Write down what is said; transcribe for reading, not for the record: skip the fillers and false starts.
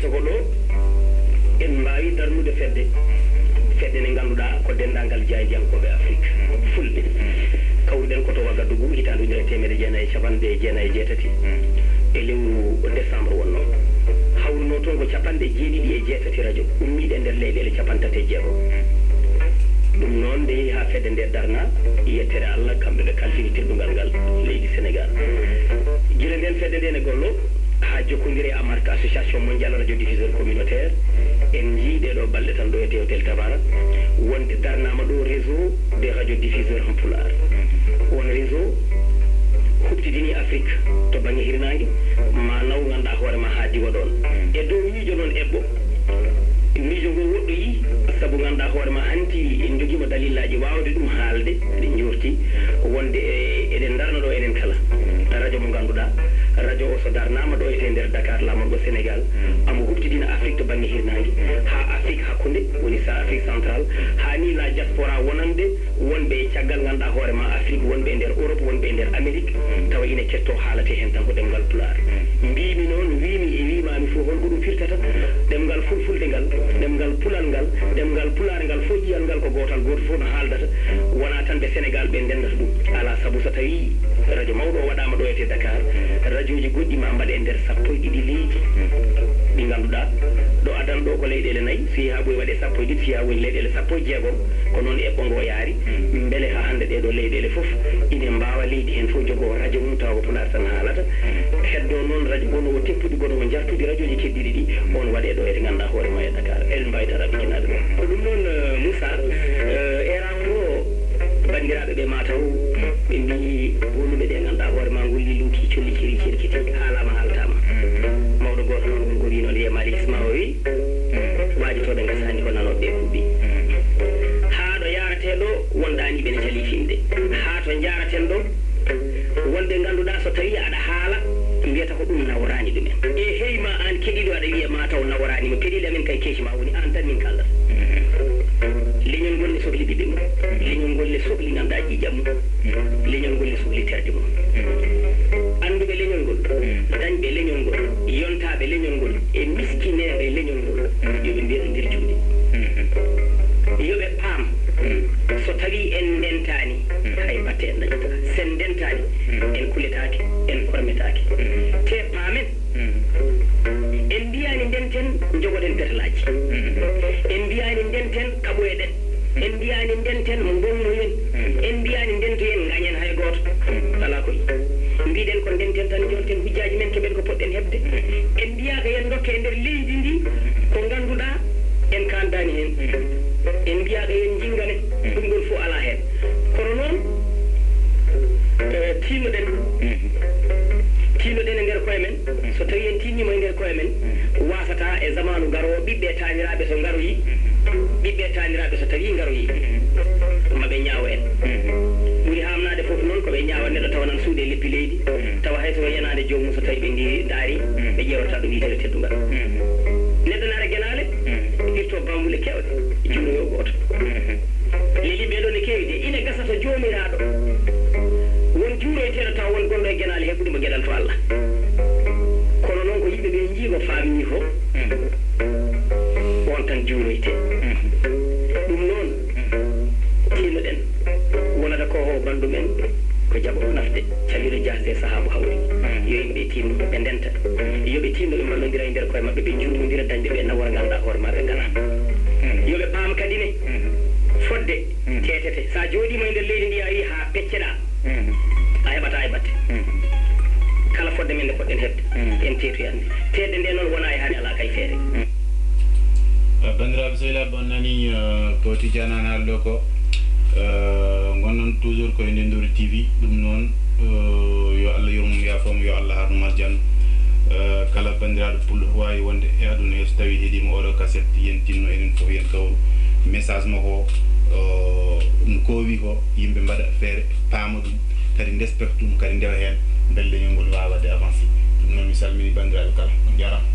ko ɗo en mbawi darnude fedde nde ganduɗa ko dendagal jaydiyankoɓe Afrique fulɓe kawruɗen koto Wagadugu hitande 1997 e lewru décembre wonno hawruno toon ko 7 radio ummiɗe nder leyɗele 36 ɗum noon nde yeehi ha fedde nde darna yettere Allah kamɓe ɓe kalfini teddugal ngal leydi Sénégal gila nden fedde nde ne gollo ha jokkodiri amarka association mondial radio diffuseur communautaire en jiiɗe ɗo balɗe tan ɗo e Dewtel Tabara wonde darnama ɗo réseau des radio diffuseurs en pulaar won réseau huɓtidini Afrique to banggue hirnangue ma naw ganduɗa hoorema ha diwa ɗon e dow miijo noon eɓɓo miijo ngo woɗɗoyi saabu ganduɗa hoorema hanti en joguima dalillaji wawde ɗum haalde ɗe jurti wonde eɗen darno ɗo enen kala radio mo ganduɗa radio o so darnama ɗo ete nder Dakar lamorgo Sénégal amo huɓtidina Afrique to banggue hirnangue ha Afrique hakkude woni sa Afrique central ha ni la diaspora wonande wonɓe e caggal ganduɗa hoorema Afrique wonɓe e nder Europe wonɓe e nder Amérique tawa ina ketto haalate hen tan ko ɗemgal pulaar mbimi noon wimi e wimami fof holko ɗum firtata ɗemgal fulfulde ngal ɗemgal pulal ngal ɗemgal pulaar ngal fof ƴiyal ngal ko gotal goto fof no haaldata wona tan ɓe Sénégal ɓe ndendata ɗum ala saabu so tawi radio mawɗo o waɗama ɗo ete Dakar radio ji goɗɗi ma mbaɗe nder 12 leydi ɗi ganduɗa ɗo adan ɗo ko leyɗele 4 si ha ɓoyi waɗe 12 si ha woni leyɗele 16 ko noon eɓɓo ngo yaari beele ha hande ɗeɗo leyɗele foof ine mbawa leydi hen fof jogo radio mum tawa ko pulaar tan haalata heddo noon radio gono o teppuɗi gono o jartude radio ji keddiɗi ɗi on waɗe ɗo ete ganduɗa hoorema e Dakar en mbayta raɓɓikinade ɗon ko ɗum noon Moussa eran o bandiraɓe ɓe mataw ɓe mbi woluɓe ɗe ganduɗa hoorema golli luuki colli ciri cerkiti haalama haaltama mawɗo goto noon won ko wino wiye Malick Isma o wi waajitoɓe gasani ko nanoɓe kuuɓi ha ɗo yarateɗo wonɗani ɓene cali finde ha to jaraten ɗo wonɓe ganduɗa so tawi aɗa haala mbiyata ko ɗum nawrani ɗumen e heyma an keɗiɗo aɗa wiya ma taw nawrani mo keɗiɗo amen kay keecima woni an tan min kallata leñol ngol ne sohli ɓiɓɓe mum leñol ngol ne sohli ganduɗa ƴiƴam mum leñol ngol ne sohli terde mum anduɓe leñol ngol dañɓe leñol ngol yontaɓe leñol ngol e miskineɓe leñol ngol yoɓe mbiya nder juuɗe yoɓe paam so tawi en ndentani hay batte en dañata sen ndentani en kuletake en kormetake te paamen en mbiyani ndenten jogoɗen betalaji en mbiyani ndenten kaɓoyeɗen en mbiyani ndenten gonnoyen en mbiyani ndentoyen gañen hay goto ala koy mbiɗen ko ndenten tan jorten hujjaji men keɓen ko poɗɗen hebde en mbiyaka yen dokke e nder leydi ndi ko ganduɗa en kandani hen en mbiyaka yen jingane ɗum ɗon fof ala hen kono noon tinnoɗen e nder koye men so tawi en tinnima e nder koye men wasata e zamanu garowo ɓiɓɓe taniraɓe so garoyi ɓiɓɓe taniraɓe so tawi garoyi maɓe ñaawa en ɓuuri hamnade foof noon koɓe ñaawa neɗɗo tawa nan suude leppi leydi tawa hayso yanade jomum so tawi ɓe ndi daari ɓe ƴewrata ɗum yitere teddugal neɗɗo nara guenale irto bambule kewɗe juuɗo yo goto leliɓe ɗo ne kewi de ina gasa to jomiraɗo won juuroyteɗo taw won gonɗo e guenale heɓɓude mo gueɗal to Allah kono noon ko yimɓe ɓe jii ko faamini ko on tan juuroyte ɗum noon tinnoɗen wonata ko ho bandumen ko jaɓo nafde caliro jasde sahaabu hawri yo yimɓe tinno ɓe ndenta yoɓe tinno ɓe ballodira e nder koye mabɓe ɓe juurodira dañɓe ɓe nawora ganduɗa hoore maɓe gana yoɓe paam kadi ne fodde tetete sa jooɗima e nder leydi ndi a wi ha pecceɗa a heɓata e batte kala fodde men nde poɗɗen hebde en teetoyande tedde nde noon wona e haade ala kay feere bandiraɓe sehilaɓe on nani ko tidiane haalɗo ko gonnon toujours koye Ndendouri TV ɗum noon yo Allah yurmum yaafamo yo Allah harnum aljanna kala bandiraɗo pullo wawi wonde e aduna he so tawi heeɗima oɗo cassette yen tinno enen fof yen gawru message makko ɗum kowi ko yimɓe mbaɗa feere paama ɗum kadi ndespecte ɗum kadi ndewa hen beele leñol ngol wawa wadde avancé ɗum noon mi salmini bandiraɓe kala on jarama